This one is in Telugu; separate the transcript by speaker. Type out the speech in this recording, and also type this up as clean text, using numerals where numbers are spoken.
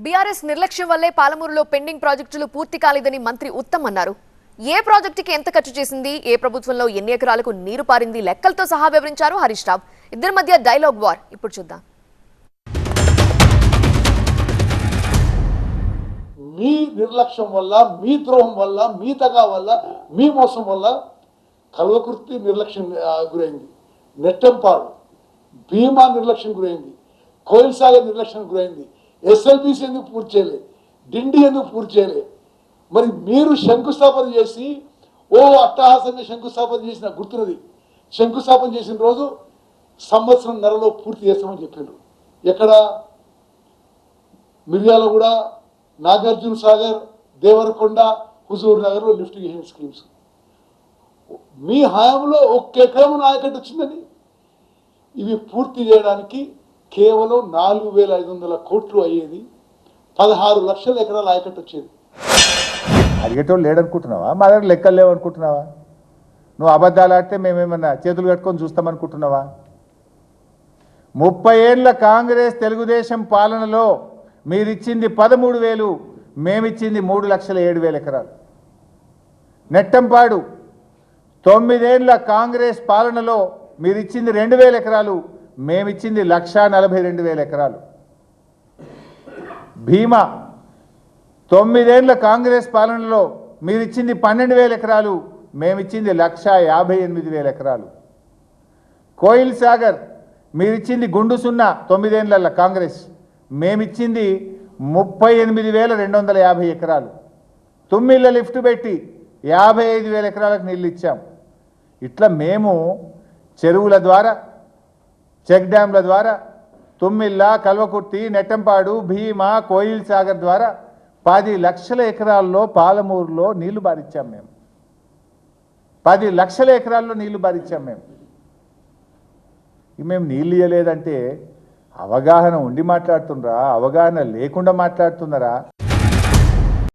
Speaker 1: బీఆర్ఎస్ నిర్లక్ష్యం వల్లే పాలమూరులో పెండింగ్ ప్రాజెక్టులు పూర్తి కాలేదని మంత్రి ఉత్తమ్ అన్నారు. ఏ ప్రాజెక్టుకి ఎంత ఖర్చు చేసింది, ఏ ప్రభుత్వంలో ఎన్ని ఎకరాలకు నీరు పారింది లెక్కలతో సహా వివరించారు హరీష్ రావు. ఇద్దరి మధ్య డైలాగ్ వార్ ఇప్పుడు చూద్దాం.
Speaker 2: మీ నిర్లక్ష్యం వల్ల, మీ ద్రోహం వల్ల, మీ తగా వల్ల, మీ మోసం వల్ల కల్వకుర్తి నిర్లక్ష్యం గురైంది, నెట్టంపాడు భీమా నిర్లక్ష్యం గురైంది, కోయిల్ సాగర్ నిర్లక్ష్యం గురైంది, ఎస్ఎల్బీసీ ఎందుకు పూర్తి చేయలే, డిండి ఎందుకు పూర్తి చేయలే. మరి మీరు శంకుస్థాపన చేసి అట్టహాసంగా శంకుస్థాపన చేసిన గుర్తున్నది. శంకుస్థాపన చేసిన రోజు సంవత్సరం నెలలో పూర్తి చేస్తామని చెప్పారు. ఎక్కడ మిర్యాల కూడా, Nagarjuna Sagar, Devarakonda, Huzurnagar lift irrigation schemes. మీ హయాంలో ఒక్క ఎకరం ఆయకట్టు వచ్చిందని. ఇవి పూర్తి చేయడానికి కేవలం 4,500 కోట్లు అయ్యేది, 16 లక్షల ఎకరాల ఆయకట్టు వచ్చేది.
Speaker 3: అడిగేటోళ్ళు లేడనుకుంటున్నావా? మా దగ్గర లెక్కలు లేవనుకుంటున్నావా? నువ్వు అబద్ధాలు ఆడితే మేమేమన్నా చేతులు కట్టుకొని చూస్తామనుకుంటున్నావా? 30 ఏళ్ళ కాంగ్రెస్ తెలుగుదేశం పాలనలో మీరిచ్చింది 13,000, మేమిచ్చింది 3,07,000 ఎకరాలు. నెట్టంపాడు 9 ఏళ్ళ కాంగ్రెస్ పాలనలో మీరిచ్చింది 2,000 ఎకరాలు, మేమిచ్చింది 1,42,000 ఎకరాలు. భీమా 9 ఏళ్ళ కాంగ్రెస్ పాలనలో మీరిచ్చింది 12,000 ఎకరాలు, మేమిచ్చింది 1,58,000 ఎకరాలు. కోయిల్ సాగర్ మీరిచ్చింది గుండు సున్నా 9 ఏళ్ళ కాంగ్రెస్, మేమిచ్చింది 38,250 ఎకరాలు. తుమ్మిళ్ళ లిఫ్ట్ పెట్టి 55,000 ఎకరాలకు నీళ్ళు ఇచ్చాం. ఇట్లా మేము చెరువుల ద్వారా, చెక్ డ్యాంల ద్వారా, తుమ్మిళ్ళ, కల్వకుర్తి, నెట్టంపాడు, భీమా, కోయిల్ సాగర్ ద్వారా 10 లక్షల ఎకరాల్లో పాలమూరులో నీళ్లు బారిచ్చాం మేము. 10 లక్షల ఎకరాల్లో నీళ్లు బారిచ్చాం మేము. మేము నీళ్ళు ఇవ్వలేదంటే అవగాహన ఉండి మాట్లాడుతున్నారా, అవగాహన లేకుండా మాట్లాడుతున్నారా?